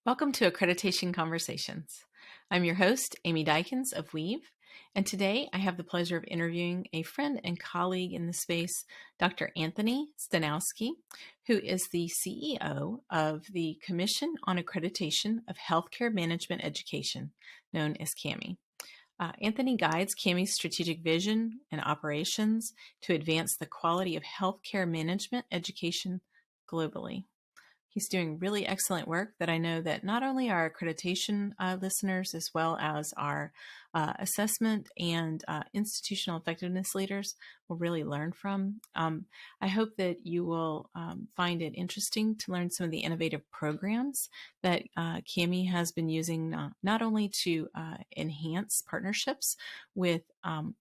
Welcome to Accreditation Conversations. I'm your host, Amy Dykens of Weave, and today I have the pleasure of interviewing a friend and colleague in the space, Dr. Anthony Stanowski, who is the CEO of the Commission on Accreditation of Healthcare Management Education, known as CAME. Anthony guides CAME's strategic vision and operations to advance the quality of healthcare management education globally. He's doing really excellent work that I know that not only our accreditation listeners, as well as our assessment and institutional effectiveness leaders will really learn from. I hope that you will find it interesting to learn some of the innovative programs that CAME has been using not only to enhance partnerships with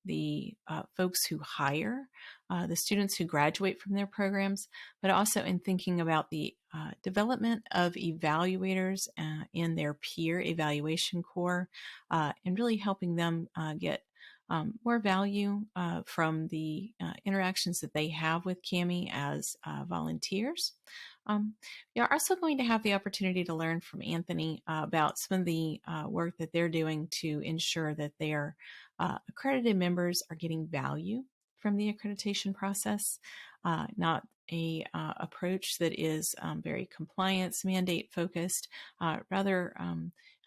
the folks who hire the students who graduate from their programs, but also in thinking about the development of evaluators in their peer evaluation core, and really helping them get more value from the interactions that they have with CAME as volunteers. You're also going to have the opportunity to learn from Anthony about some of the work that they're doing to ensure that their accredited members are getting value from the accreditation process, not a approach that is very compliance mandate focused, rather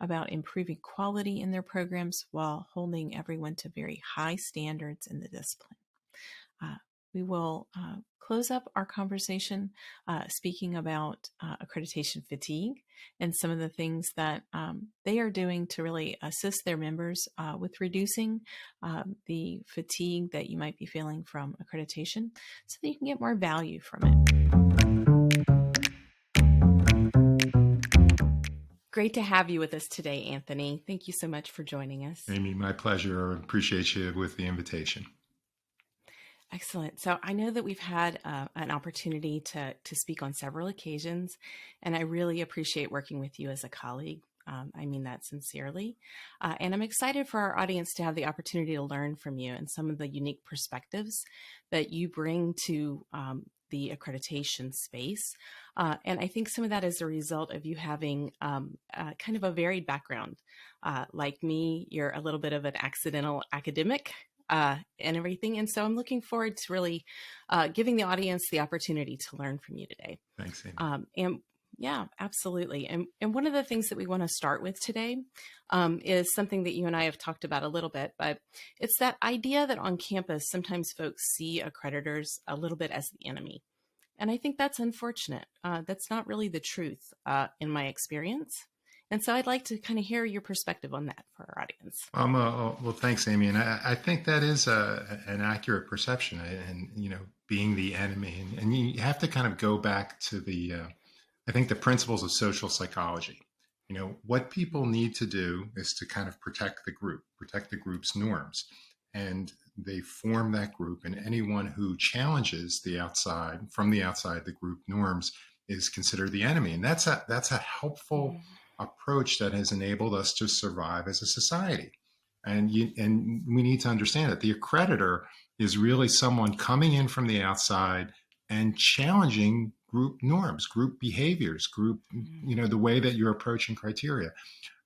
about improving quality in their programs while holding everyone to very high standards in the discipline. We will close up our conversation speaking about accreditation fatigue and some of the things that they are doing to really assist their members with reducing the fatigue that you might be feeling from accreditation so that you can get more value from it. Great to have you with us today, Anthony. Thank you so much for joining us. Amy, my pleasure. I appreciate you with the invitation. Excellent. So I know that we've had an opportunity to speak on several occasions, and I really appreciate working with you as a colleague. I mean that sincerely. And I'm excited for our audience to have the opportunity to learn from you and some of the unique perspectives that you bring to the accreditation space. And I think some of that is a result of you having kind of a varied background. Like me, you're a little bit of an accidental academic and everything. And so I'm looking forward to really giving the audience the opportunity to learn from you today. Thanks, Amy. And yeah, absolutely. And one of the things that we want to start with today is something that you and I have talked about a little bit, but it's that idea that on campus, sometimes folks see accreditors a little bit as the enemy. And I think that's unfortunate. That's not really the truth in my experience. And so I'd like to kind of hear your perspective on that for our audience. Well, thanks, Amy. And I think that is an accurate perception, and, being the enemy. And you have to kind of go back to I think the principles of social psychology. What people need to do is to kind of protect the group's norms. And they form that group, and anyone who challenges from the outside, the group norms is considered the enemy. And that's a helpful approach that has enabled us to survive as a society. And we need to understand that the accreditor is really someone coming in from the outside and challenging group norms, group behaviors, the way that you're approaching criteria.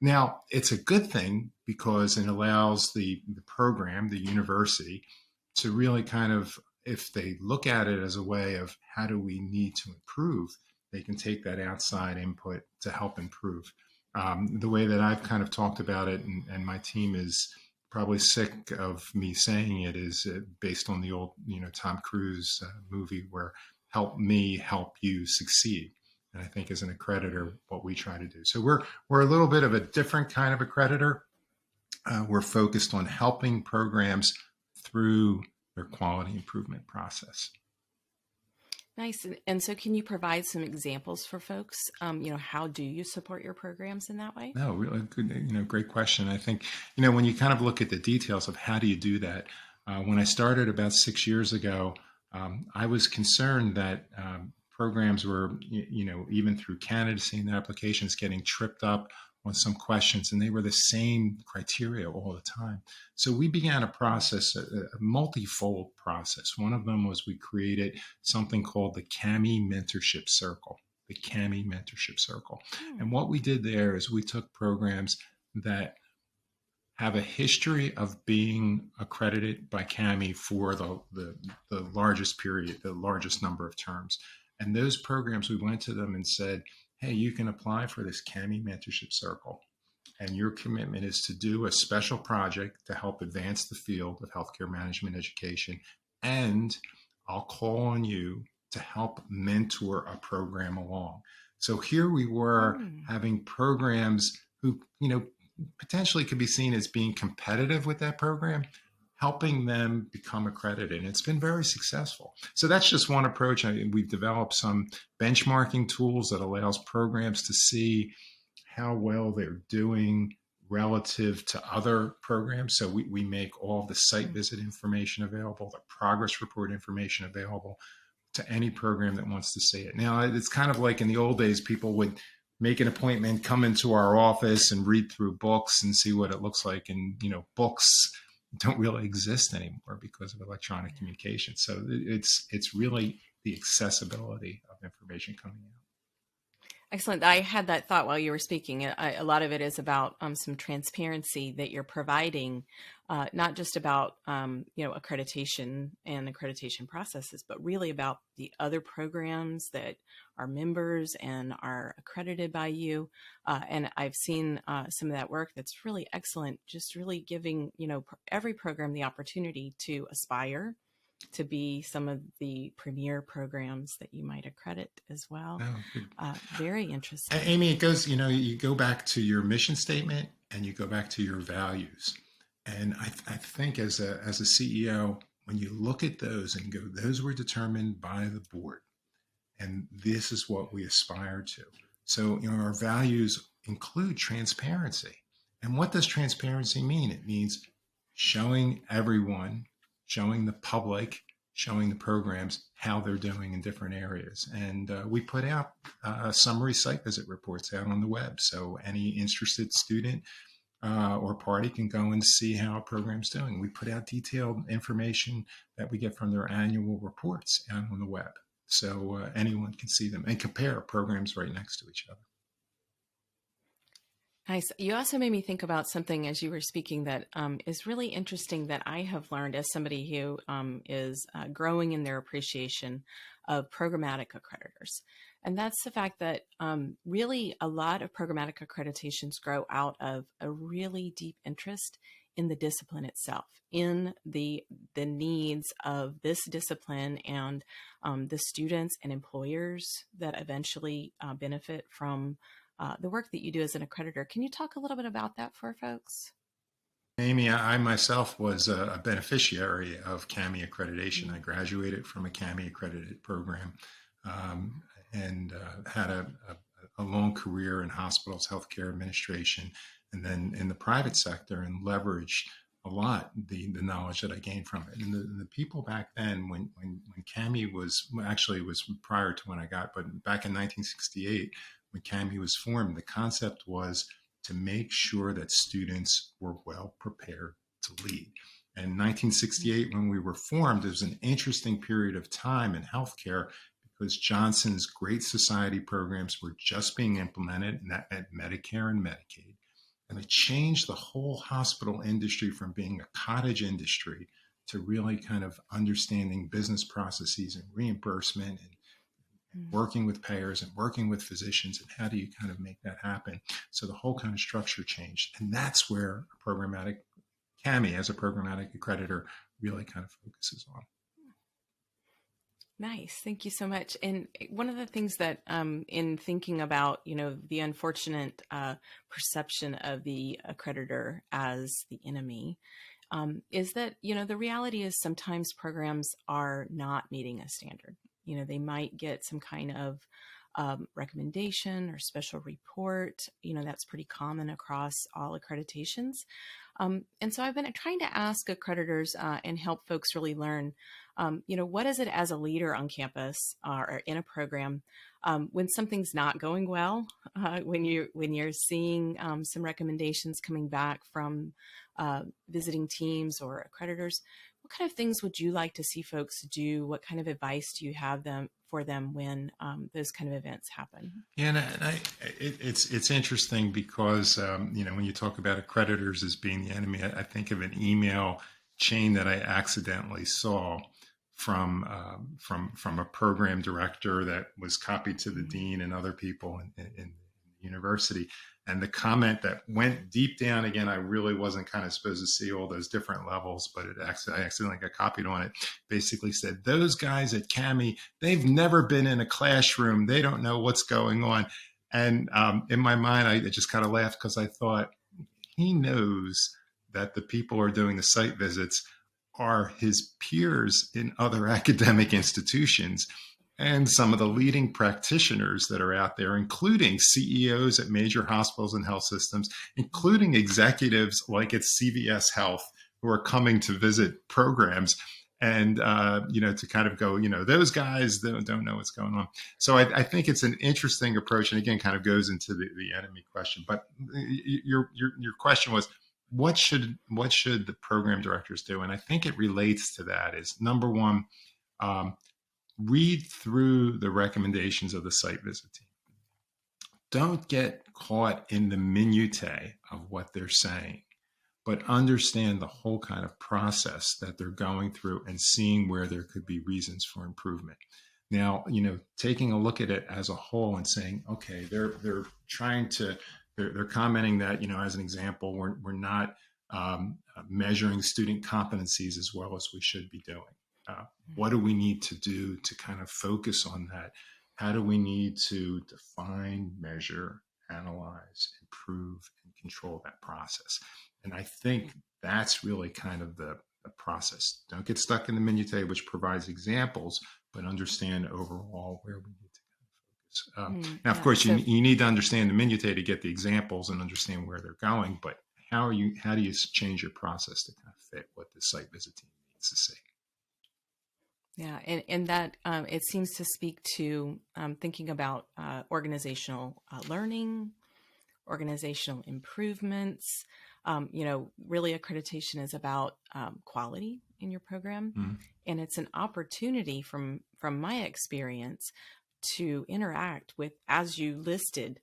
Now, it's a good thing because it allows the program, the university, to really kind of, if they look at it as a way of how do we need to improve, they can take that outside input to help improve. The way that I've kind of talked about it, and my team is probably sick of me saying it, is based on the old, Tom Cruise movie where help me help you succeed. And I think as an accreditor, what we try to do. So we're a little bit of a different kind of accreditor. We're focused on helping programs through their quality improvement process. Nice. And so can you provide some examples for folks? How do you support your programs in that way? No, really good, great question. I think, when you kind of look at the details of how do you do that, when I started about 6 years ago, I was concerned that programs were, even through candidacy and applications, getting tripped up on some questions, and they were the same criteria all the time. So we began a process, a multifold process. One of them was we created something called the CAME Mentorship Circle. the CAMI Mentorship Circle. Hmm. And what we did there is we took programs that have a history of being accredited by CAMI for the largest period, the largest number of terms. And those programs, we went to them and said, hey, you can apply for this CAMI Mentorship Circle. And your commitment is to do a special project to help advance the field of healthcare management education. And I'll call on you to help mentor a program along. So here we were having programs who, potentially could be seen as being competitive with that program, helping them become accredited. And it's been very successful. So that's just one approach. We've developed some benchmarking tools that allows programs to see how well they're doing relative to other programs. So we make all the site visit information available, the progress report information available to any program that wants to see it. Now, it's kind of like in the old days, people would make an appointment, come into our office and read through books and see what it looks like. And, books don't really exist anymore because of electronic communication. So it's really the accessibility of information coming out. Excellent. I had that thought while you were speaking. A lot of it is about some transparency that you're providing, not just about accreditation and accreditation processes, but really about the other programs that are members and are accredited by you. And I've seen some of that work that's really excellent. Just really giving every program the opportunity to aspire to be some of the premier programs that you might accredit as well. Very interesting. Amy, it goes, you go back to your mission statement and you go back to your values. And I think as a CEO, when you look at those and go, those were determined by the board, and this is what we aspire to. So, our values include transparency. And what does transparency mean? It means showing everyone, showing the public, showing the programs how they're doing in different areas. And we put out summary site visit reports out on the web. So any interested student or party can go and see how a program's doing. We put out detailed information that we get from their annual reports out on the web. So anyone can see them and compare programs right next to each other. Nice. You also made me think about something as you were speaking that is really interesting that I have learned as somebody who is growing in their appreciation of programmatic accreditors. And that's the fact that really a lot of programmatic accreditations grow out of a really deep interest in the discipline itself, in the needs of this discipline and the students and employers that eventually benefit from the work that you do as an accreditor. Can you talk a little bit about that for folks? Amy, I myself was a beneficiary of CAMI accreditation. I graduated from a CAMI accredited program and had a long career in hospitals, healthcare administration, and then in the private sector, and leveraged a lot the knowledge that I gained from it. And the people back then, when CAMI was prior to when I got, but back in 1968, when CAMI was formed, the concept was to make sure that students were well prepared to lead. And in 1968, when we were formed, it was an interesting period of time in healthcare because Johnson's Great Society programs were just being implemented, and that meant Medicare and Medicaid. And it changed the whole hospital industry from being a cottage industry to really kind of understanding business processes and reimbursement and working with payers and working with physicians, and how do you kind of make that happen? So the whole kind of structure changed. And that's where CAMI as a programmatic accreditor really kind of focuses on. Nice. Thank you so much. And one of the things that in thinking about, the unfortunate perception of the accreditor as the enemy is that, the reality is sometimes programs are not meeting a standard. They might get some kind of recommendation or special report. That's pretty common across all accreditations. And so I've been trying to ask accreditors and help folks really learn, what is it as a leader on campus or in a program when something's not going well, when you're seeing some recommendations coming back from visiting teams or accreditors. What kind of things would you like to see folks do? What kind of advice do you have for them when those kind of events happen. Yeah, it's interesting because when you talk about accreditors as being the enemy, I think of an email chain that I accidentally saw from a program director that was copied to the dean and other people in the university. And the comment that went deep down, again, I really wasn't kind of supposed to see all those different levels, but I accidentally got copied on it. Basically said, those guys at CAMI, they've never been in a classroom. They don't know what's going on. And in my mind, I just kind of laughed because I thought, he knows that the people who are doing the site visits are his peers in other academic institutions and some of the leading practitioners that are out there, including CEOs at major hospitals and health systems, including executives like at CVS Health who are coming to visit programs and, to kind of go, those guys don't know what's going on. So I think it's an interesting approach. And again, kind of goes into the enemy question. But your question was, what should the program directors do? And I think it relates to that is, number one, read through the recommendations of the site visit team. Don't get caught in the minutiae of what they're saying, but understand the whole kind of process that they're going through and seeing where there could be reasons for improvement. Now, taking a look at it as a whole and saying, okay, they're commenting that, as an example, we're not measuring student competencies as well as we should be doing. What do we need to do to kind of focus on that? How do we need to define, measure, analyze, improve, and control that process? And I think that's really kind of the process. Don't get stuck in the minutiae, which provides examples, but understand overall where we need to kind of focus. Now, of course, you need to understand the minutiae to get the examples and understand where they're going, but how do you change your process to kind of fit what the site visit team needs to see? Yeah, and that it seems to speak to thinking about organizational learning, organizational improvements. Really accreditation is about quality in your program, and it's an opportunity from my experience to interact with, as you listed,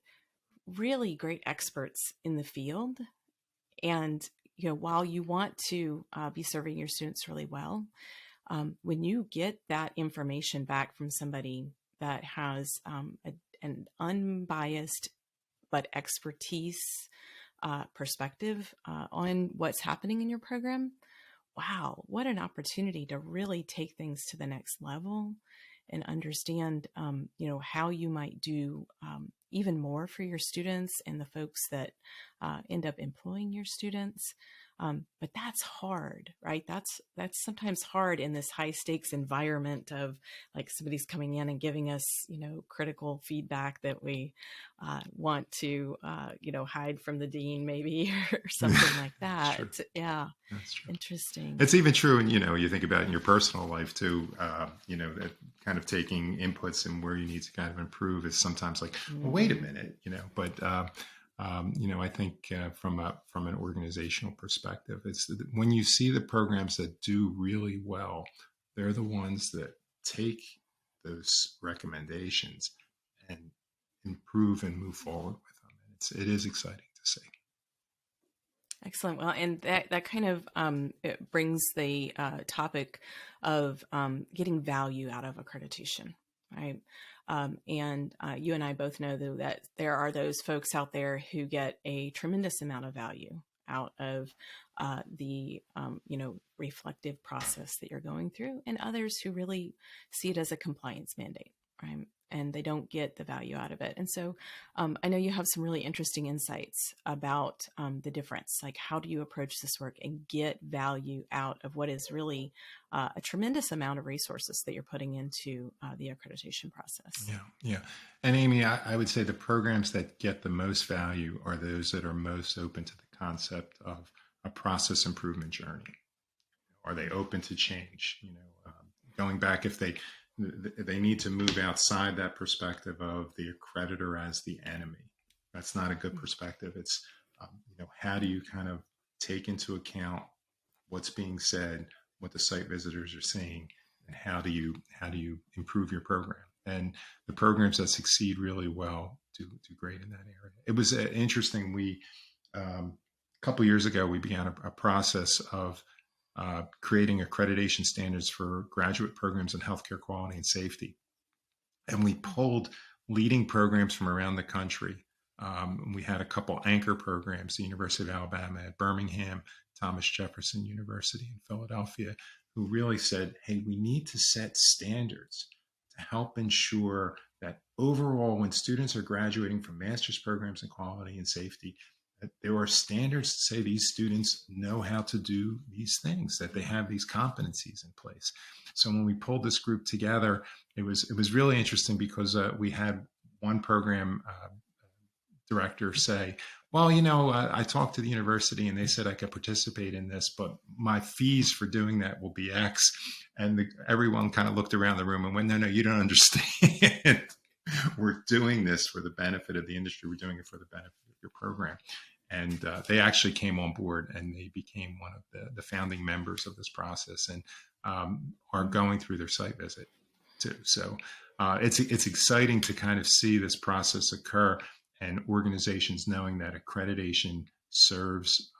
really great experts in the field. And while you want to be serving your students really well, when you get that information back from somebody that has an unbiased but expertise perspective on what's happening in your program, wow, what an opportunity to really take things to the next level and understand, how you might do even more for your students and the folks that end up employing your students. But that's hard, right? That's sometimes hard in this high stakes environment of like somebody's coming in and giving us, critical feedback that we want to, hide from the dean maybe or something like that. Yeah. That's true. Interesting. It's even true. And, you think about it in your personal life too, that kind of taking inputs and where you need to kind of improve is sometimes like, well, wait a minute, but, I think from an organizational perspective, it's when you see the programs that do really well, they're the ones that take those recommendations and improve and move forward with them. It is exciting to see. Excellent. Well, and that kind of it brings the topic of getting value out of accreditation, right? And you and I both know that there are those folks out there who get a tremendous amount of value out of the reflective process that you're going through, and others who really see it as a compliance mandate, right? And they don't get the value out of it. And so I know you have some really interesting insights about the difference. Like, how do you approach this work and get value out of what is really a tremendous amount of resources that you're putting into the accreditation process? Yeah. And Amy, I would say the programs that get the most value are those that are most open to the concept of a process improvement journey. Are they open to change? Going back, if they need to move outside that perspective of the accreditor as the enemy. That's not a good perspective. It's, how do you kind of take into account what's being said, what the site visitors are saying, and how do you improve your program? And the programs that succeed really well do great in that area. It was interesting. A couple of years ago, we began a process of creating accreditation standards for graduate programs in healthcare quality and safety. And we pulled leading programs from around the country. We had a couple anchor programs, the University of Alabama at Birmingham, Thomas Jefferson University in Philadelphia, who really said, hey, we need to set standards to help ensure that overall, when students are graduating from master's programs in quality and safety, that there are standards to say these students know how to do these things, that they have these competencies in place. So when we pulled this group together, it was really interesting because we had one program director say, well, I talked to the university and they said I could participate in this, but my fees for doing that will be X. And everyone kind of looked around the room and went, no, you don't understand. We're doing this for the benefit of the industry. We're doing it for the benefit of your program. And they actually came on board and they became one of the founding members of this process and are going through their site visit too. So it's exciting to kind of see this process occur and organizations knowing that accreditation serves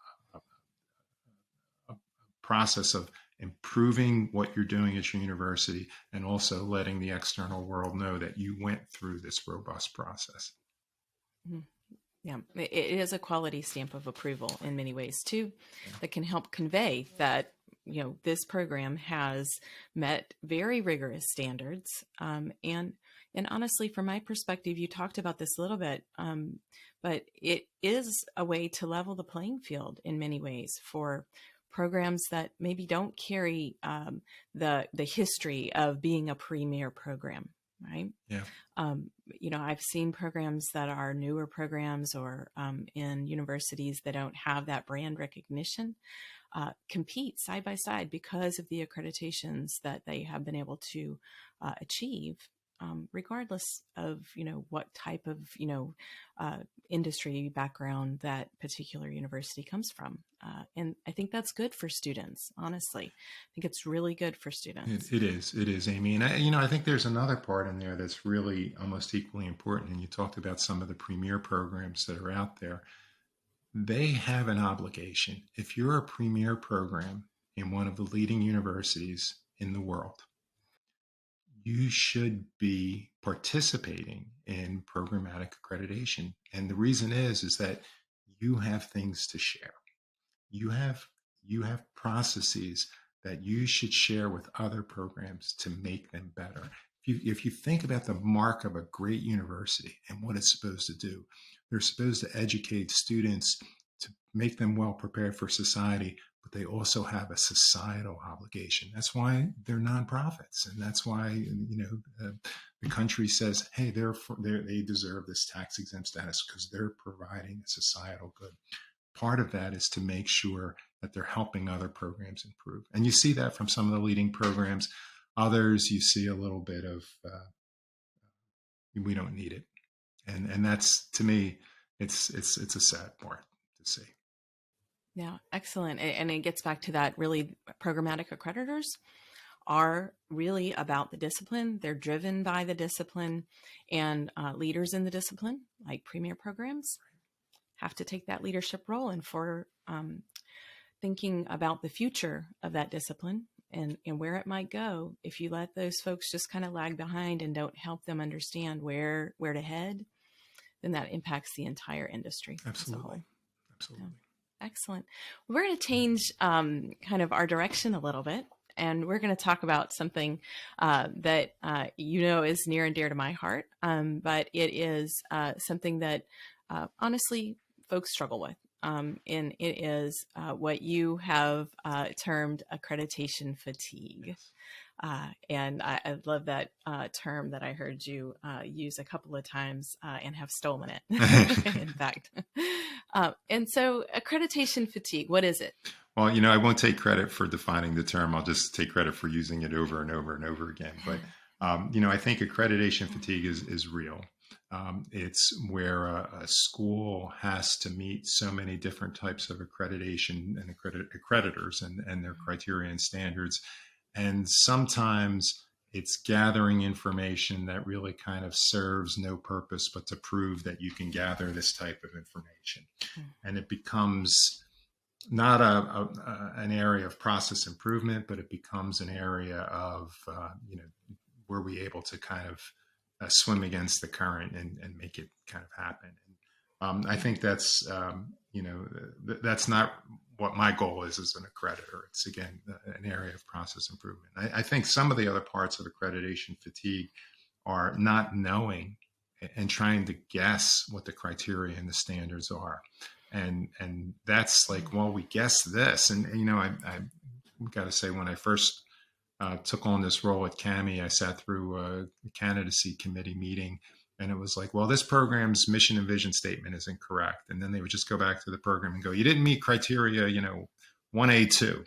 a process of improving what you're doing at your university and also letting the external world know that you went through this robust process. Yeah, it is a quality stamp of approval in many ways too, that can help convey that, this program has met very rigorous standards. And honestly, from my perspective, you talked about this a little bit, but it is a way to level the playing field in many ways for programs that maybe don't carry the history of being a premier program, right? Yeah. I've seen programs that are newer programs or in universities that don't have that brand recognition compete side by side because of the accreditations that they have been able to achieve. Regardless of, what type of, industry background that particular university comes from. And I think that's good for students, honestly. I think it's really good for students. It is, Amy. And, I think there's another part in there that's really almost equally important. And you talked about some of the premier programs that are out there. They have an obligation. If you're a premier program in one of the leading universities in the world, you should be participating in programmatic accreditation. And the reason is that you have things to share. You have processes that you should share with other programs to make them better. If you think about the mark of a great university and what it's supposed to do, they're supposed to educate students to make them well prepared for society, but they also have a societal obligation. That's why they're nonprofits, and that's why the country says, "Hey, they deserve this tax exempt status because they're providing a societal good." Part of that is to make sure that they're helping other programs improve, and you see that from some of the leading programs. Others, you see a little bit of we don't need it, and that's, to me, it's a sad part to see. Yeah, excellent. And it gets back to that, really, programmatic accreditors are really about the discipline. They're driven by the discipline, and leaders in the discipline, like premier programs, have to take that leadership role. And for thinking about the future of that discipline and where it might go, if you let those folks just kind of lag behind and don't help them understand where to head, then that impacts the entire industry. Absolutely. As a whole. Absolutely. Yeah. Excellent. We're going to change kind of our direction a little bit, and we're going to talk about something that is near and dear to my heart, but it is something that honestly folks struggle with, and it is what you have termed accreditation fatigue. Yes. And I love that term that I heard you use a couple of times and have stolen it, in fact. And so accreditation fatigue, what is it? Well, I won't take credit for defining the term. I'll just take credit for using it over and over and over again. But, I think accreditation fatigue is real. It's where a school has to meet so many different types of accreditation and accreditors and their criteria and standards. And sometimes it's gathering information that really kind of serves no purpose but to prove that you can gather this type of information. And it becomes not an area of process improvement, but it becomes an area of, were we able to kind of swim against the current and make it kind of happen. And I think that's, that's not what my goal is as an accreditor. It's, again, an area of process improvement. I think some of the other parts of accreditation fatigue are not knowing and trying to guess what the criteria and the standards are. And that's like, well, we guess this. And I got to say, when I first took on this role at CAMI, I sat through a candidacy committee meeting, and it was like, well, this program's mission and vision statement is incorrect. And then they would just go back to the program and go, you didn't meet criteria, 1A2.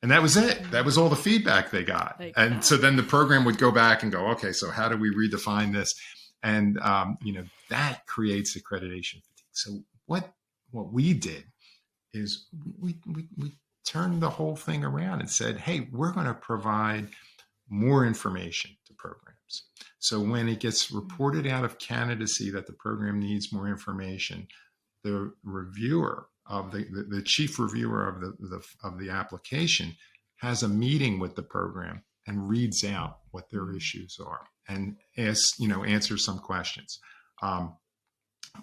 And that was it. That was all the feedback they got. And so then the program would go back and go, okay, so how do we redefine this? And, that creates accreditation fatigue. So what we did is we turned the whole thing around and said, hey, we're going to provide more information to programs. So when it gets reported out of candidacy that the program needs more information, the reviewer of the chief reviewer of the application has a meeting with the program and reads out what their issues are and answers some questions.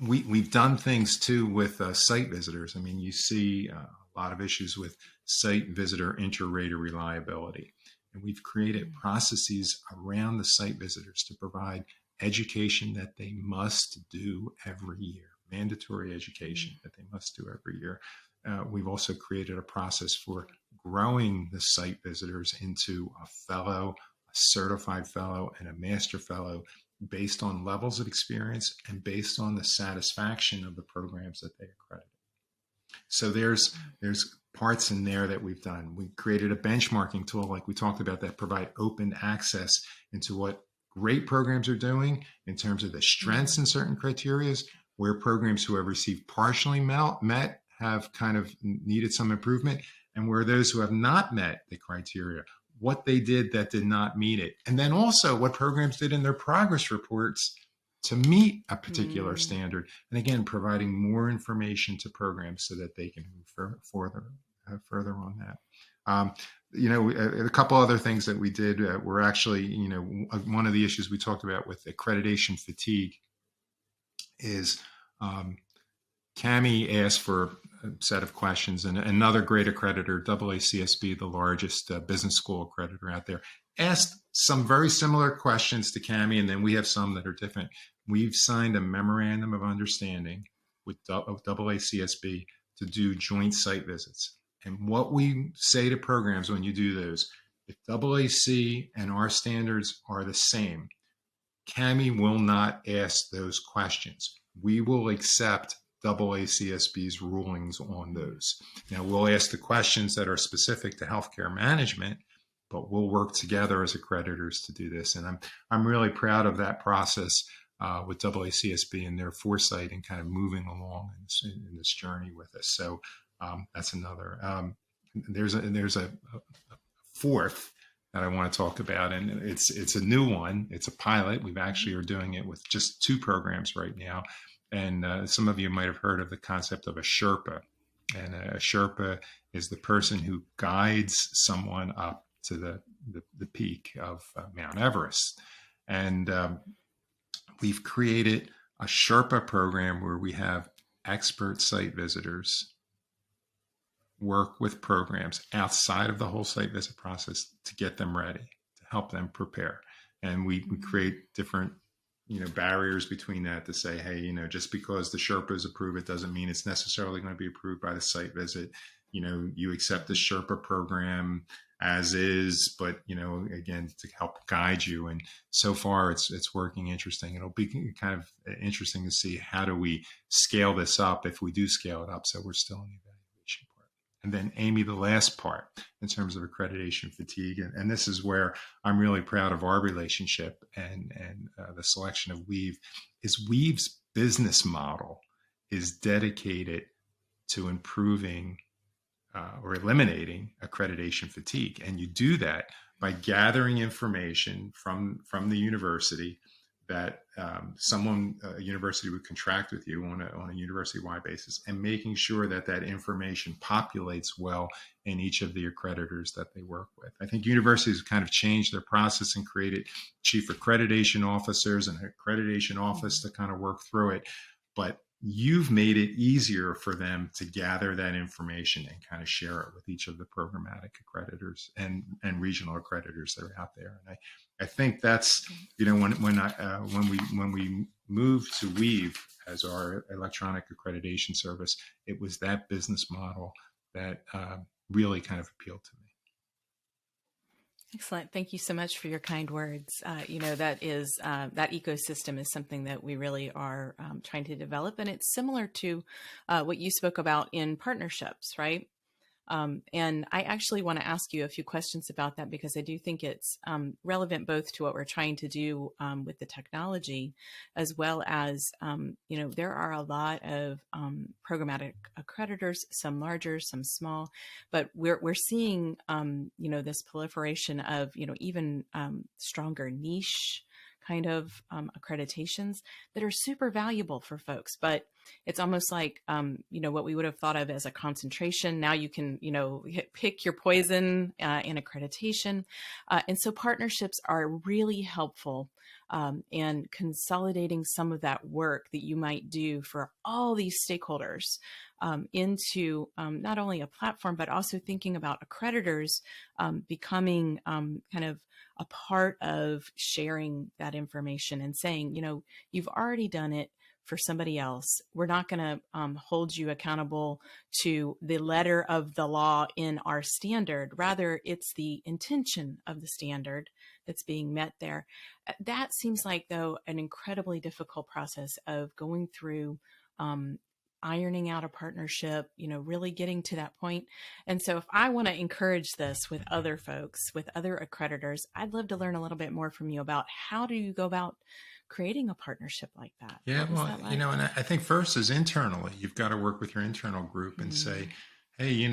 We've done things too with site visitors. I mean, you see a lot of issues with site visitor inter-rater reliability. And we've created processes around the site visitors to provide education that they must do every year, mandatory education that they must do every year. We've also created a process for growing the site visitors into a fellow, a certified fellow, and a master fellow based on levels of experience and based on the satisfaction of the programs that they accredit. So there's parts in there that we've done. We created a benchmarking tool, like we talked about, that provide open access into what great programs are doing in terms of the strengths in certain criteria, where programs who have received partially met have kind of needed some improvement, and where those who have not met the criteria, what they did that did not meet it. And then also what programs did in their progress reports to meet a particular standard. And again, providing more information to programs so that they can move further on that. A couple other things that we did were actually, one of the issues we talked about with accreditation fatigue is CAMI asked for a set of questions, and another great accreditor, AACSB, the largest business school accreditor out there, asked some very similar questions to CAMI, and then we have some that are different. We've signed a memorandum of understanding with AACSB to do joint site visits. And what we say to programs when you do those, if AAC and our standards are the same, CAMI will not ask those questions. We will accept AACSB's rulings on those. Now, we'll ask the questions that are specific to healthcare management, but we'll work together as accreditors to do this. And I'm really proud of that process with AACSB and their foresight and kind of moving along in this journey with us. So that's another. There's a fourth that I want to talk about, and it's a new one. It's a pilot. We've actually are doing it with just 2 programs right now. And some of you might have heard of the concept of a Sherpa. And a Sherpa is the person who guides someone up to the peak of Mount Everest. And we've created a Sherpa program where we have expert site visitors work with programs outside of the whole site visit process to get them ready, to help them prepare. And we create different barriers between that to say, hey, just because the Sherpas approve it doesn't mean it's necessarily going to be approved by the site visit. You accept the Sherpa program as is, but, again, to help guide you. And so far it's working interesting. It'll be kind of interesting to see how do we scale this up if we do scale it up. So we're still in the evaluation part. And then Amy, the last part in terms of accreditation fatigue. And this is where I'm really proud of our relationship and the selection of Weave is Weave's business model is dedicated to improving or eliminating accreditation fatigue. And you do that by gathering information from the university that a university would contract with you on a university-wide basis, and making sure that that information populates well in each of the accreditors that they work with. I think universities have kind of changed their process and created chief accreditation officers and an accreditation office to kind of work through it. But you've made it easier for them to gather that information and kind of share it with each of the programmatic accreditors and regional accreditors that are out there. And I think that's, when we moved to Weave as our electronic accreditation service, it was that business model that really kind of appealed to me. Excellent. Thank you so much for your kind words. That ecosystem is something that we really are trying to develop, and it's similar to what you spoke about in partnerships, right? And I actually want to ask you a few questions about that, because I do think it's relevant both to what we're trying to do with the technology, as well as, there are a lot of programmatic accreditors, some larger, some small, but we're seeing, this proliferation of, even stronger niche kind of accreditations that are super valuable for folks. But it's almost like, what we would have thought of as a concentration. Now you can, pick your poison in accreditation. And so partnerships are really helpful in consolidating some of that work that you might do for all these stakeholders into not only a platform, but also thinking about accreditors becoming kind of a part of sharing that information and saying, you've already done it for somebody else. We're not going to hold you accountable to the letter of the law in our standard. Rather, it's the intention of the standard that's being met there. That seems like, though, an incredibly difficult process of going through ironing out a partnership, really getting to that point. And so if I want to encourage this with other folks, with other accreditors, I'd love to learn a little bit more from you about how do you go about creating a partnership like that? Yeah, well, like? and I think first is internally, you've got to work with your internal group and say, hey,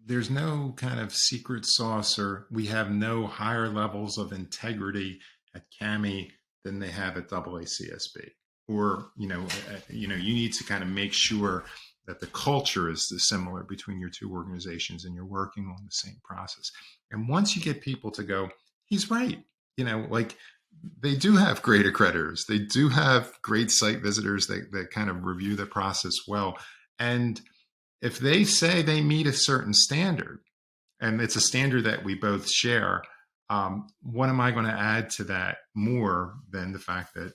there's no kind of secret sauce, or we have no higher levels of integrity at CAMI than they have at AACSB. Or, you need to kind of make sure that the culture is similar between your two organizations and you're working on the same process. And once you get people to go, he's right, they do have great accreditors. They do have great site visitors that kind of review the process well. And if they say they meet a certain standard, and it's a standard that we both share, what am I going to add to that more than the fact that,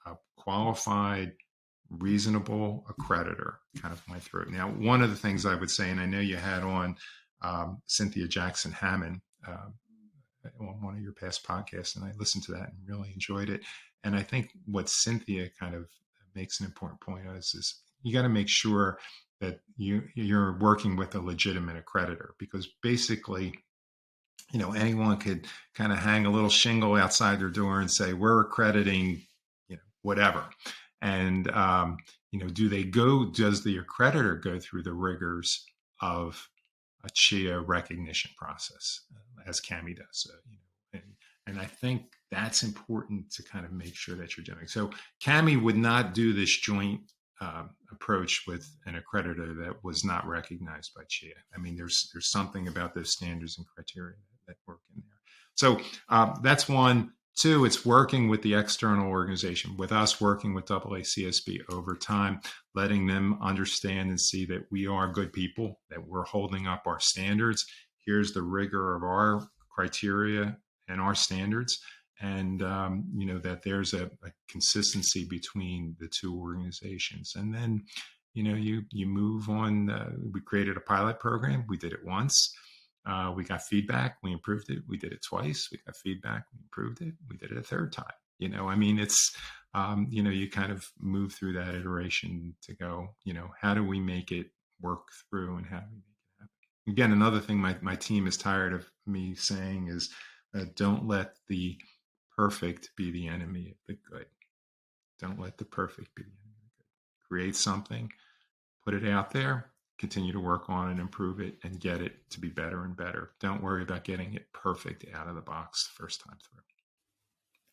a qualified, reasonable accreditor kind of went through it. Now, one of the things I would say, and I know you had on Cynthia Jackson-Hammond on one of your past podcasts, and I listened to that and really enjoyed it. And I think what Cynthia kind of makes an important point is you got to make sure that you're working with a legitimate accreditor, because basically, anyone could kind of hang a little shingle outside their door and say, we're accrediting, whatever. And, does the accreditor go through the rigors of a CHIA recognition process as CAMI does? So, and I think that's important to kind of make sure that you're doing. So CAMI would not do this joint approach with an accreditor that was not recognized by CHIA. I mean, there's something about those standards and criteria that work in there. So that's one. Two, it's working with the external organization, with us working with AACSB over time, letting them understand and see that we are good people, that we're holding up our standards. Here's the rigor of our criteria and our standards. And, that there's a consistency between the two organizations. And then, you move on. We created a pilot program. We did it once. We got feedback. We improved it. We did it twice. We got feedback. We improved it. We did it a third time. It's, you kind of move through that iteration to go, how do we make it work through, and how do we make it happen? Again, another thing my team is tired of me saying is don't let the perfect be the enemy of the good. Don't let the perfect be the enemy of the good. Create something, put it out there, continue to work on and improve it and get it to be better and better. Don't worry about getting it perfect out of the box the first time through.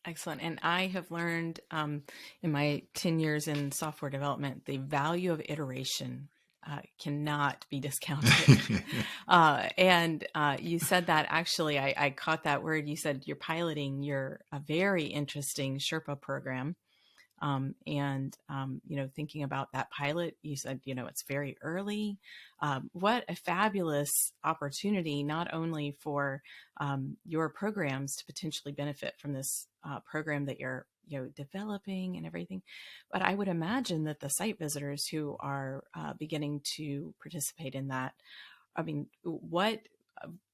Excellent. And I have learned in my 10 years in software development, the value of iteration cannot be discounted. And you said that actually, I caught that word. You said you're piloting your a very interesting Sherpa program. Thinking about that pilot, you said, it's very early. What a fabulous opportunity, not only for your programs to potentially benefit from this program that you're developing and everything, but I would imagine that the site visitors who are beginning to participate in that, I mean, what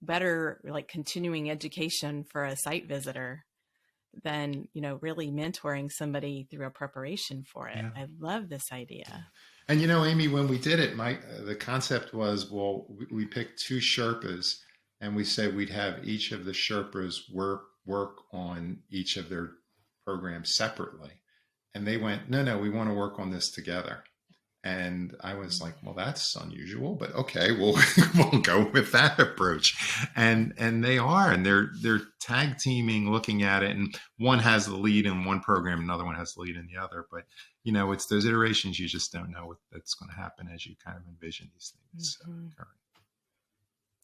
better like continuing education for a site visitor than really mentoring somebody through a preparation for it. Yeah. I love this idea. And Amy, when we did it, the concept was, well, we picked 2 Sherpas, and we said we'd have each of the Sherpas work on each of their programs separately, and they went, no, we want to work on this together. And I was like, well, that's unusual, but okay, we'll go with that approach. And they are, and they're tag teaming, looking at it, and one has the lead in one program, another one has the lead in the other. But it's those iterations you just don't know that's going to happen as you kind of envision these things occurring.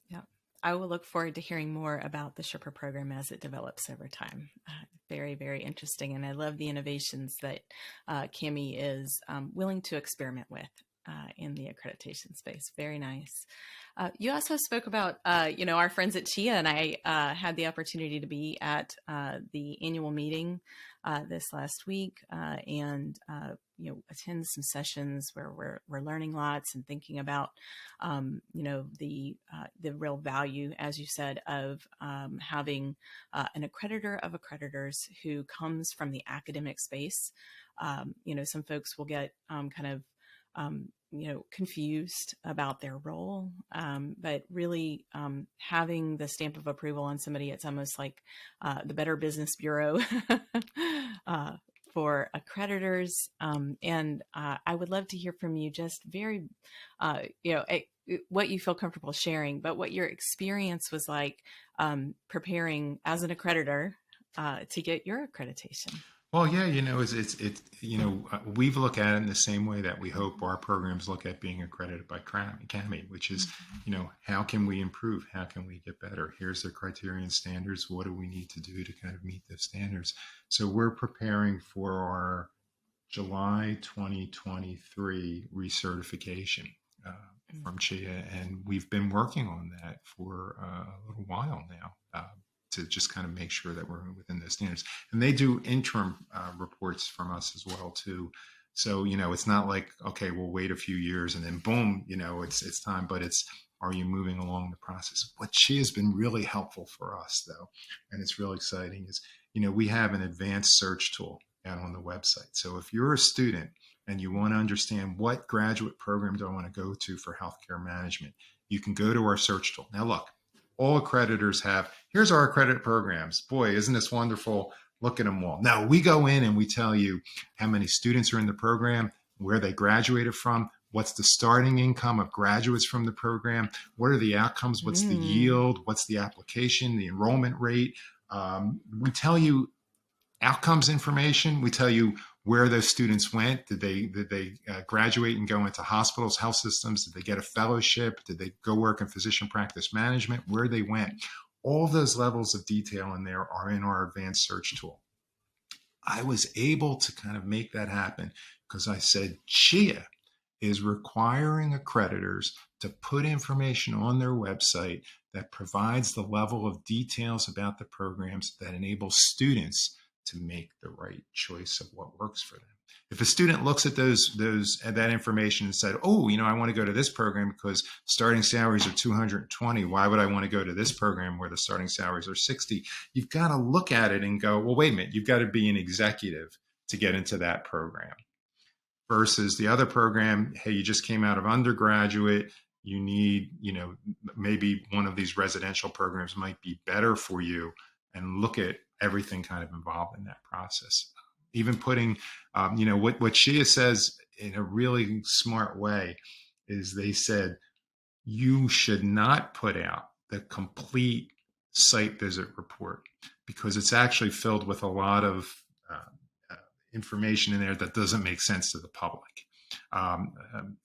Yeah, I will look forward to hearing more about the Sherpa program as it develops over time. Very, very interesting. And I love the innovations that Cami is willing to experiment with in the accreditation space. Very nice. You also spoke about, our friends at CHIA, and I had the opportunity to be at the annual meeting this last week and attend some sessions where we're learning lots and thinking about, the real value, as you said, of having an accreditor of accreditors who comes from the academic space. Some folks will get confused about their role, but really having the stamp of approval on somebody, it's almost like the Better Business Bureau for accreditors. And I would love to hear from you just very, what you feel comfortable sharing, but what your experience was like preparing as an accreditor to get your accreditation. Well, yeah, we've looked at it in the same way that we hope our programs look at being accredited by CAMI, which is, how can we improve? How can we get better? Here's the criteria and standards. What do we need to do to kind of meet those standards? So we're preparing for our July 2023 recertification from CHIA, and we've been working on that for a little while now. To just kind of make sure that we're within those standards. And they do interim reports from us as well too. So, it's not like, okay, we'll wait a few years and then boom, it's time, but it's, are you moving along the process? What she has been really helpful for us though, and it's really exciting, is, we have an advanced search tool out on the website. So if you're a student and you want to understand what graduate program do I want to go to for healthcare management, you can go to our search tool. Now look, all accreditors have, here's our accredited programs. Boy, isn't this wonderful? Look at them all. Now, we go in and we tell you how many students are in the program, where they graduated from, what's the starting income of graduates from the program, what are the outcomes, what's the yield, what's the application, the enrollment rate. We tell you outcomes information. We tell you where those students went. Did they graduate and go into hospitals, health systems? Did they get a fellowship? Did they go work in physician practice management? Where they went? All those levels of detail in there are in our advanced search tool. I was able to kind of make that happen because I said CHIA is requiring accreditors to put information on their website that provides the level of details about the programs that enables students to make the right choice of what works for them. If a student looks at that information and said, oh, I want to go to this program because starting salaries are 220. Why would I want to go to this program where the starting salaries are 60? You've got to look at it and go, well, wait a minute, you've got to be an executive to get into that program. Versus the other program, hey, you just came out of undergraduate, you need, maybe one of these residential programs might be better for you, and look at everything kind of involved in that process. Even putting, what CHIA says in a really smart way is they said you should not put out the complete site visit report because it's actually filled with a lot of uh, uh, information in there that doesn't make sense to the public. Um, um,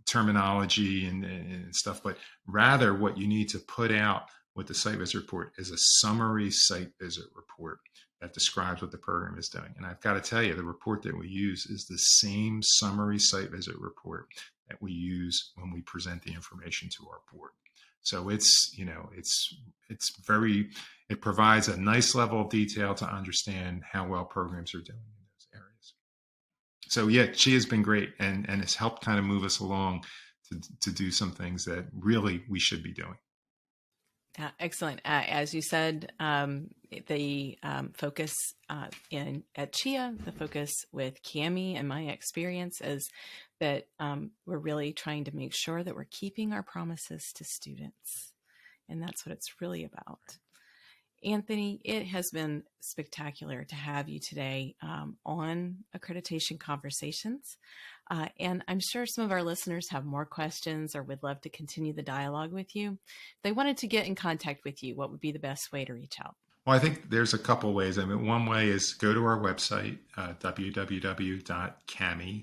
Terminology and stuff, but rather what you need to put out with the site visit report is a summary site visit report that describes what the program is doing. And I've got to tell you, the report that we use is the same summary site visit report that we use when we present the information to our board. So it's, it provides a nice level of detail to understand how well programs are doing in those areas. So yeah, she has been great and has helped kind of move us along to do some things that really we should be doing. Excellent. As you said, the focus at CHIA, the focus with CAMI and my experience is that we're really trying to make sure that we're keeping our promises to students. And that's what it's really about. Anthony, it has been spectacular to have you today on Accreditation Conversations. And I'm sure some of our listeners have more questions or would love to continue the dialogue with you. If they wanted to get in contact with you, what would be the best way to reach out? Well, I think there's a couple ways. I mean, one way is go to our website, www.cami,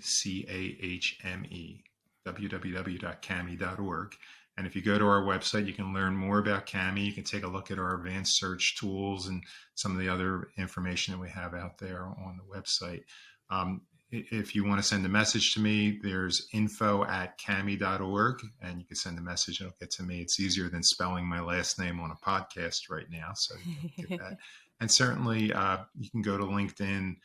C-A-H-M-E, www.cami.org. And if you go to our website, you can learn more about CAMI. You can take a look at our advanced search tools and some of the other information that we have out there on the website. If you want to send a message to me, there's info@cami.org, and you can send a message. It'll get to me. It's easier than spelling my last name on a podcast right now, so you can get that. And certainly, you can go to LinkedIn,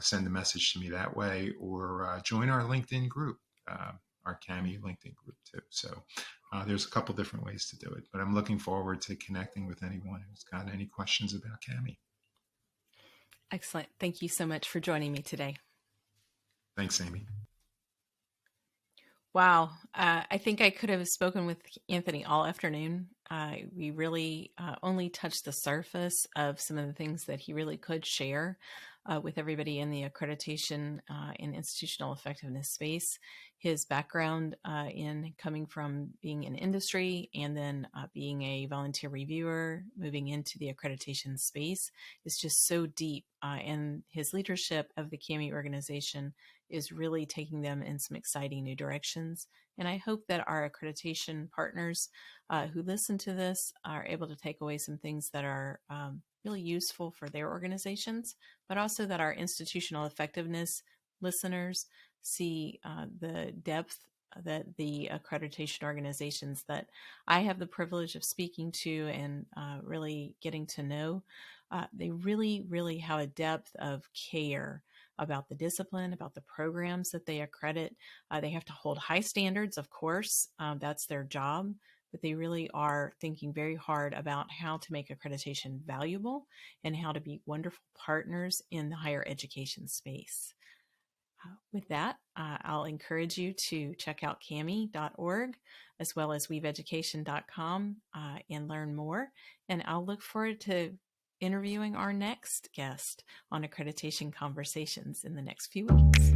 send a message to me that way, or join our LinkedIn group, our CAMI LinkedIn group too. So there's a couple different ways to do it, but I'm looking forward to connecting with anyone who's got any questions about CAMI. Excellent. Thank you so much for joining me today. Thanks, Amy. Wow. I think I could have spoken with Anthony all afternoon. We really only touched the surface of some of the things that he really could share with everybody in the accreditation and institutional effectiveness space. His background in coming from being in industry and then being a volunteer reviewer, moving into the accreditation space is just so deep. And his leadership of the CAMI organization is really taking them in some exciting new directions. And I hope that our accreditation partners who listen to this are able to take away some things that are really useful for their organizations, but also that our institutional effectiveness listeners see the depth that the accreditation organizations that I have the privilege of speaking to and really getting to know, they really, really have a depth of care about the discipline, about the programs that they accredit. They have to hold high standards, of course. That's their job. But they really are thinking very hard about how to make accreditation valuable and how to be wonderful partners in the higher education space. With that, I'll encourage you to check out cami.org as well as weaveeducation.com and learn more. And I'll look forward to interviewing our next guest on Accreditation Conversations in the next few weeks.